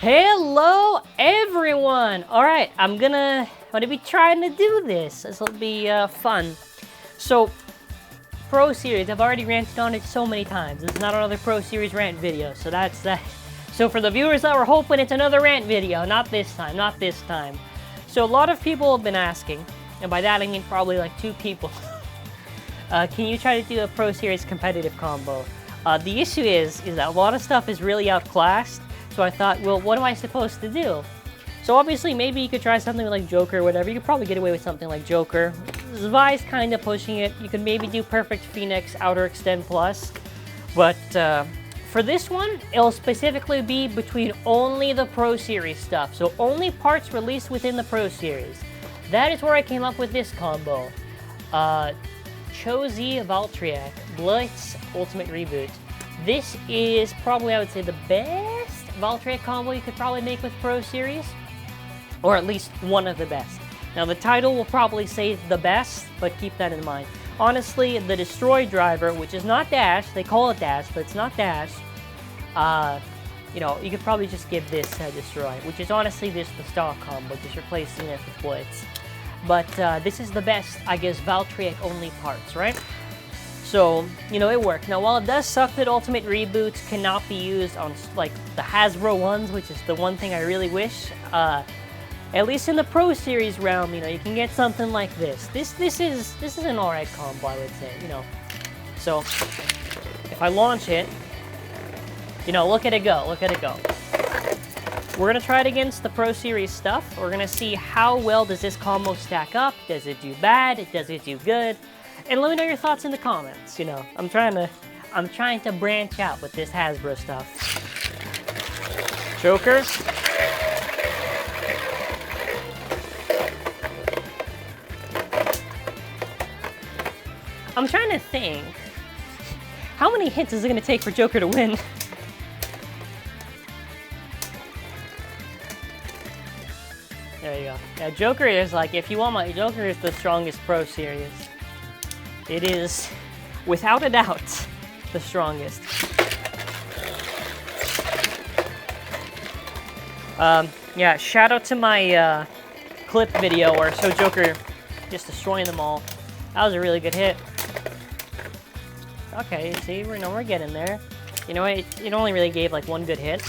Hello everyone! Alright, I'm gonna be trying to do this. This will be fun. So, Pro Series, I've already ranted on it so many times. This is not another Pro Series rant video, so that's that. So for the viewers that were hoping it's another rant video, not this time, not this time. So a lot of people have been asking, and by that I mean probably like 2 people, can you try to do a Pro Series competitive combo? The issue is that a lot of stuff is really outclassed. So I thought, well, what am I supposed to do? So obviously, maybe you could try something like Joker or whatever. You could probably get away with something like Joker. Zvi's kind of pushing it. You could maybe do Perfect Phoenix, Outer Extend Plus. But for this one, it'll specifically be between only the Pro Series stuff. So only parts released within the Pro Series. That is where I came up with this combo. Cho-Z, Valtryek, Blitz, Ultimate Reboot. This is probably, I would say, the best Valtryek combo you could probably make with Pro Series, or at least one of the best. Now the title will probably say the best, but keep that in mind. Honestly, the Destroy driver, which is not Dash, they call it Dash, but it's not Dash, you know, you could probably just give this Destroy, which is honestly just the stock combo, just replacing it with Blitz. But this is the best, I guess, Valtryek only parts, right? So, you know, it worked. Now, while it does suck that Ultimate Reboots cannot be used on, like, the Hasbro ones, which is the one thing I really wish, at least in the Pro Series realm, you know, you can get something like this. This is an alright combo, I would say, you know. So, if I launch it, you know, look at it go, look at it go. We're gonna try it against the Pro Series stuff. We're gonna see how well does this combo stack up. Does it do bad? Does it do good? And let me know your thoughts in the comments, you know. I'm trying to branch out with this Hasbro stuff. Joker. I'm trying to think, how many hits is it gonna take for Joker to win? There you go. Yeah, Joker is like, if you want my, Joker is the strongest Pro Series. It is, without a doubt, the strongest. Yeah, shout out to my clip video where I show Joker just destroying them all. That was a really good hit. Okay, see, we're getting there. You know, it only really gave like 1 good hit.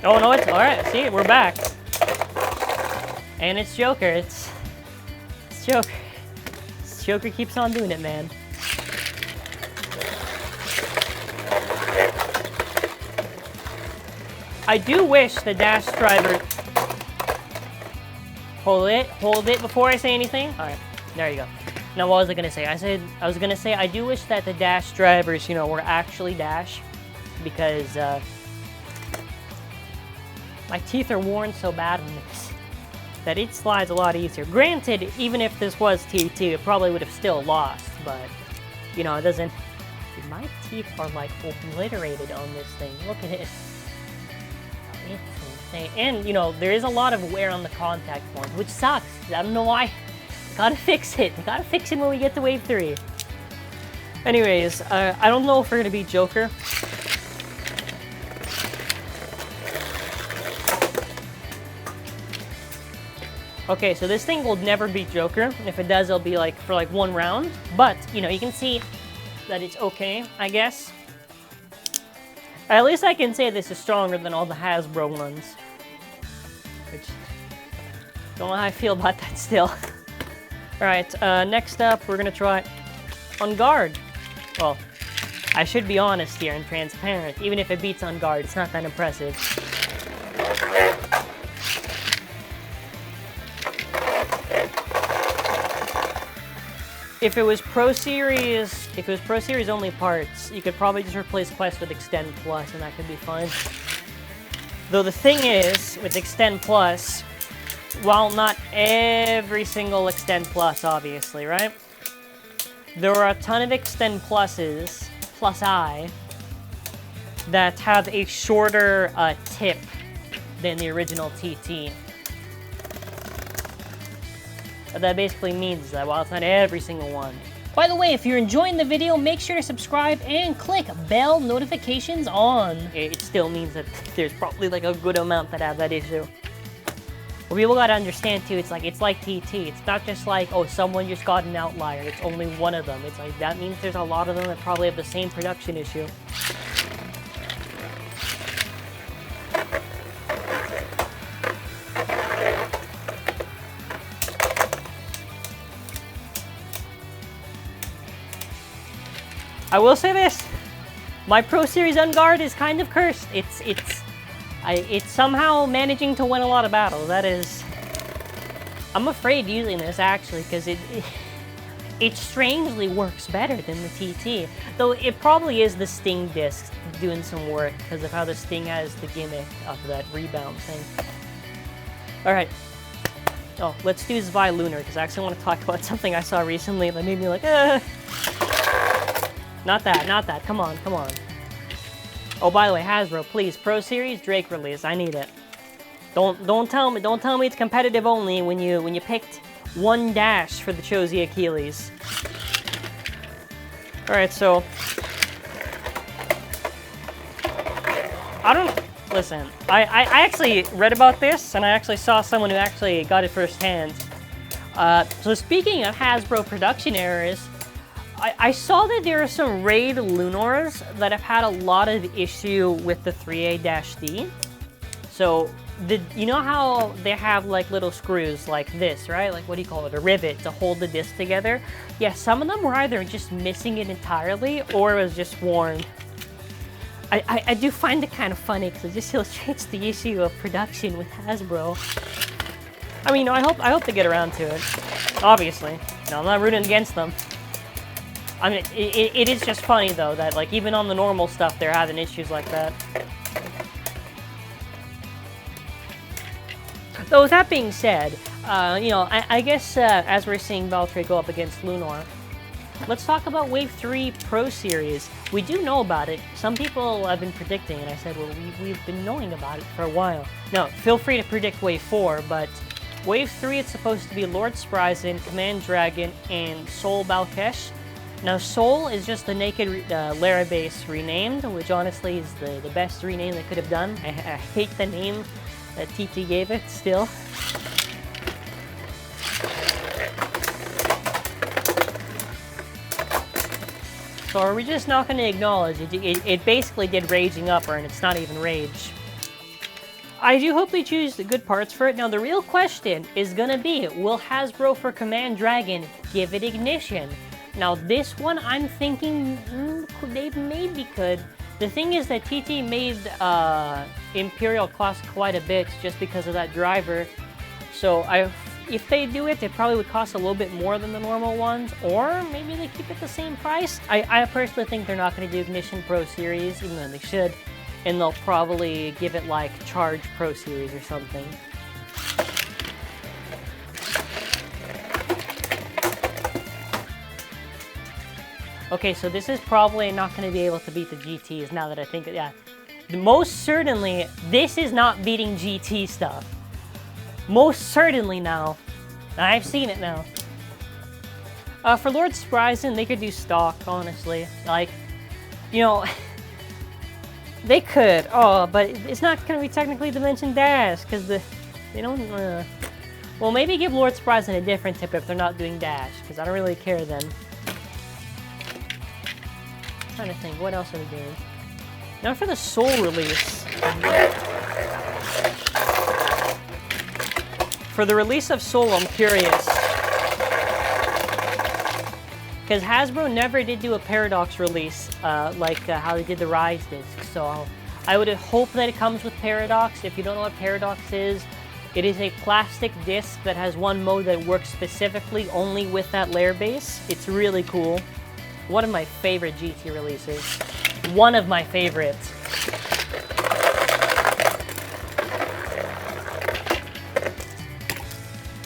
Oh no, it's alright, see, we're back. And it's Joker, it's Joker. Joker keeps on doing it, man. I do wish the Dash driver... Hold it before I say anything. Alright, there you go. Now what was I gonna say? I was gonna say I do wish that the Dash drivers, you know, were actually Dash. Because, my teeth are worn so bad on this that it slides a lot easier. Granted, even if this was TT, it probably would have still lost, but, you know, it doesn't... Dude, my teeth are, like, obliterated on this thing. Look at it. It's insane. And, you know, there is a lot of wear on the contact points, which sucks. I don't know why. Gotta fix it. Gotta fix it when we get to Wave 3. Anyways, I don't know if we're gonna beat Joker. Okay, so this thing will never beat Joker, and if it does, it'll be like for like 1 round. But, you know, you can see that it's okay, I guess. At least I can say this is stronger than all the Hasbro ones. Which, don't know how I feel about that still. Alright, next up, we're gonna try On Guard. Well, I should be honest here and transparent. Even if it beats On Guard, it's not that impressive. If it was Pro Series only parts, you could probably just replace Quest with Extend Plus, and that could be fine. Though the thing is, with Extend Plus, while not every single Extend Plus, obviously, right? There are a ton of Extend Pluses, Plus I, that have a shorter tip than the original TT. What that basically means is that while it's not every single one, By the way, if you're enjoying the video, make sure to subscribe and click bell notifications on. It still means that there's probably like a good amount that have that issue. But people gotta understand too, it's like TT. It's not just like, oh, someone just got an outlier. It's only one of them. It's like, that means there's a lot of them that probably have the same production issue. I will say this, my Pro Series Unguard is kind of cursed. It's somehow managing to win a lot of battles. That is, I'm afraid using this actually, because it strangely works better than the TT. Though it probably is the Sting disc doing some work because of how the Sting has the gimmick of that rebound thing. All right. Oh, let's do Zwei Lunar, because I actually want to talk about something I saw recently that made me like, Not that. Come on. Oh, by the way, Hasbro, please, Pro Series Drake release. I need it. Don't tell me it's competitive only when you picked one dash for the Cho-Z Achilles. All right, so listen. I actually read about this, and I actually saw someone who actually got it firsthand. So speaking of Hasbro production errors, I saw that there are some Raid Lunars that have had a lot of issue with the 3A-D. So, you know how they have like little screws like this, right? Like, what do you call it? A rivet to hold the disc together? Yeah, some of them were either just missing it entirely or it was just worn. I do find it kind of funny because it just illustrates the issue of production with Hasbro. I mean, I hope they get around to it. Obviously. No, I'm not rooting against them. I mean, it is just funny, though, that, like, even on the normal stuff, they're having issues like that. Though, with that being said, you know, I guess as we're seeing Valtryek go up against Lunar, let's talk about Wave 3 Pro Series. We do know about it. Some people have been predicting, and I said, well, we've been knowing about it for a while. Now, feel free to predict Wave 4, but Wave 3, it's supposed to be Lord Spryzen, Command Dragon, and Soul Balkesh. Now, Soul is just the naked Larabase renamed, which honestly is the best rename they could have done. I hate the name that TT gave it, still. So are we just not going to acknowledge it? It basically did Raging Upper, and it's not even Rage. I do hope they choose the good parts for it. Now, the real question is going to be, will Hasbro for Command Dragon give it Ignition? Now, this one, I'm thinking they maybe could. The thing is that TT made Imperial cost quite a bit just because of that driver. So, if they do it, it probably would cost a little bit more than the normal ones. Or maybe they keep it the same price. I personally think they're not going to do Ignition Pro Series, even though they should. And they'll probably give it, like, Charge Pro Series or something. Okay, so this is probably not going to be able to beat the GTs now that I think, yeah. Most certainly, this is not beating GT stuff. Most certainly now. I've seen it now. For Lord Spryzen, they could do stock, honestly. Like, you know, they could. Oh, but it's not going to be technically Dimension Dash, because they don't... Well, maybe give Lord Spryzen a different tip if they're not doing Dash, because I don't really care then. I'm trying to think, what else are they doing? Now for the Soul release. For the release of Soul, I'm curious. Because Hasbro never did do a Paradox release like how they did the Rise disc. So I would hope that it comes with Paradox. If you don't know what Paradox is, it is a plastic disc that has one mode that works specifically only with that layer base. It's really cool. One of my favorite GT releases. One of my favorites.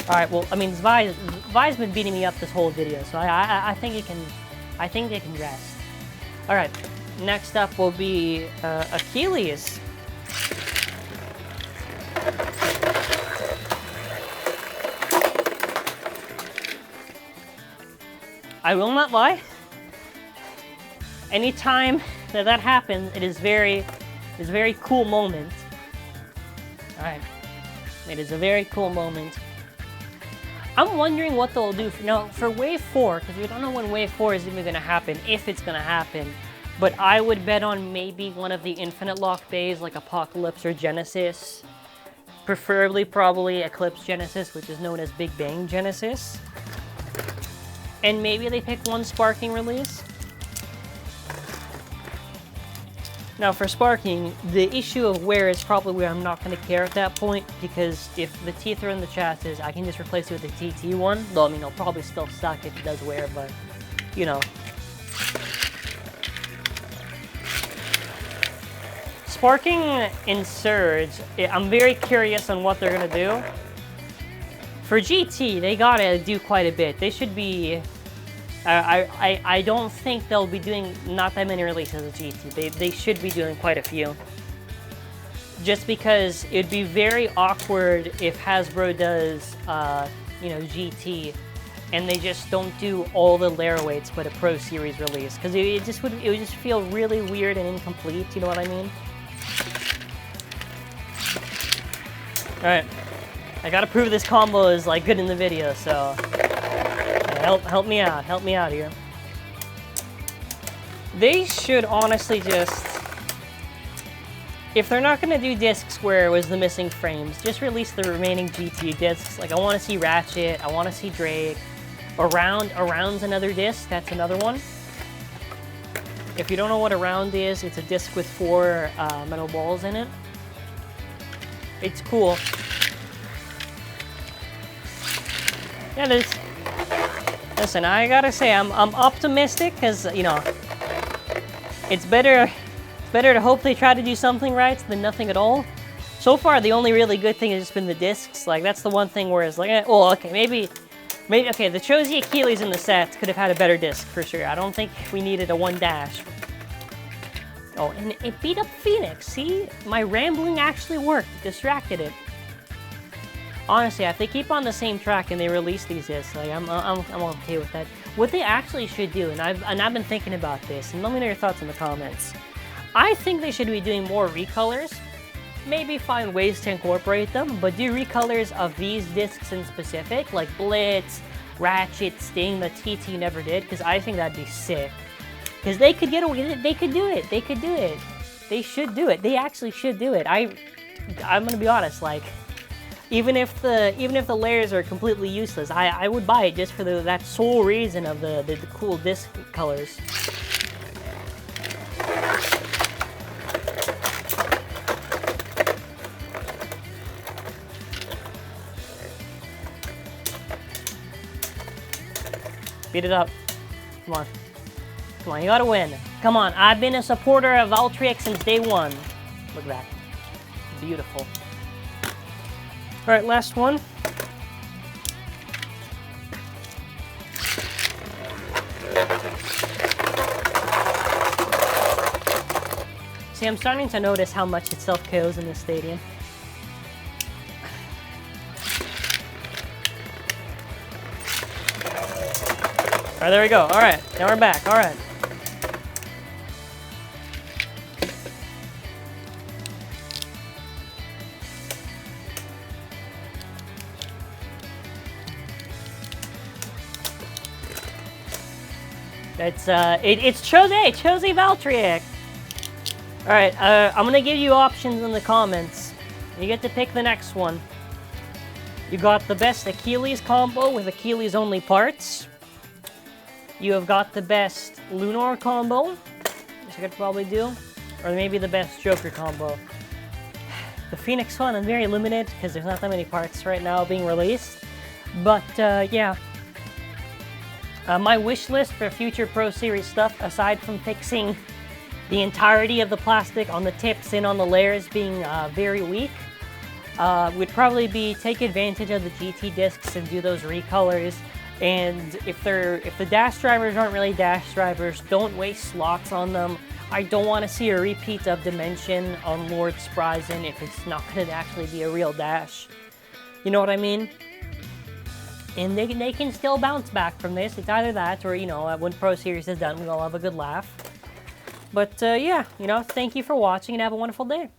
Alright, well, I mean, Zwei's been beating me up this whole video, so I think it can... I think they can rest. Alright, next up will be Achilles. I will not lie. Anytime that happens, it is a very cool moment. Alright. It is a very cool moment. I'm wondering what they'll do for Wave 4, because we don't know when Wave 4 is even going to happen, if it's going to happen. But I would bet on maybe one of the Infinite Lock bays, like Apocalypse or Genesis. Preferably, probably Eclipse Genesis, which is known as Big Bang Genesis. And maybe they pick one sparking release. Now for sparking, the issue of wear is probably where I'm not going to care at that point, because if the teeth are in the chassis, I can just replace it with a TT one. Though, I mean, it'll probably still suck if it does wear, but, you know. Sparking in Surge, I'm very curious on what they're going to do. For GT, they got to do quite a bit. They should be... I don't think they'll be doing not that many releases of GT. They should be doing quite a few. Just because it'd be very awkward if Hasbro does, you know, GT, and they just don't do all the layer weights but a Pro Series release, because it would just feel really weird and incomplete. You know what I mean? All right, I gotta prove this combo is like good in the video, so. Help me out here. They should honestly just, if they're not gonna do discs where it was the missing frames, just release the remaining GT discs. Like I want to see Ratchet, I want to see Drake. Around's another disc. That's another one. If you don't know what Around is, it's a disc with 4 metal balls in it. It's cool. Yeah, there's. Listen, I gotta say, I'm optimistic, because, you know, it's better to hope they try to do something right than nothing at all. So far, the only really good thing has just been the discs. Like, that's the one thing where it's like, oh, okay, maybe, okay, the Cho-Z Achilles in the set could have had a better disc, for sure. I don't think we needed a 1-dash. Oh, and it beat up Phoenix. See? My rambling actually worked. It distracted it. Honestly, if they keep on the same track and they release these discs, like I'm okay with that. What they actually should do, and I've been thinking about this, and let me know your thoughts in the comments. I think they should be doing more recolors. Maybe find ways to incorporate them, but do recolors of these discs in specific, like Blitz, Ratchet, Sting, that TT never did, because I think that'd be sick. Because they could get away. They could do it. They could do it. They should do it. They actually should do it. I'm gonna be honest, like. Even if the layers are completely useless, I would buy it just for that sole reason of the cool disc colors. Beat it up. Come on. Come on, you gotta win. Come on, I've been a supporter of Valtryek since day one. Look at that. Beautiful. All right, last one. See, I'm starting to notice how much it self-KOs in this stadium. All right, there we go. All right, now we're back. All right. It's Cho-Z Valtryek. All right, I'm gonna give you options in the comments. You get to pick the next one. You got the best Achilles combo with Achilles only parts. You have got the best Lunar combo, which I could probably do, or maybe the best Joker combo. The Phoenix one, I'm very limited because there's not that many parts right now being released. But yeah. My wish list for future Pro Series stuff, aside from fixing the entirety of the plastic on the tips and on the layers being very weak, would probably be take advantage of the GT discs and do those recolors. And if the dash drivers aren't really dash drivers, don't waste slots on them. I don't want to see a repeat of Dimension on Lord Spryzen if it's not going to actually be a real dash. You know what I mean? and they can still bounce back from this. It's either that or, you know, when Pro Series is done, we all have a good laugh. But yeah, you know, thank you for watching and have a wonderful day.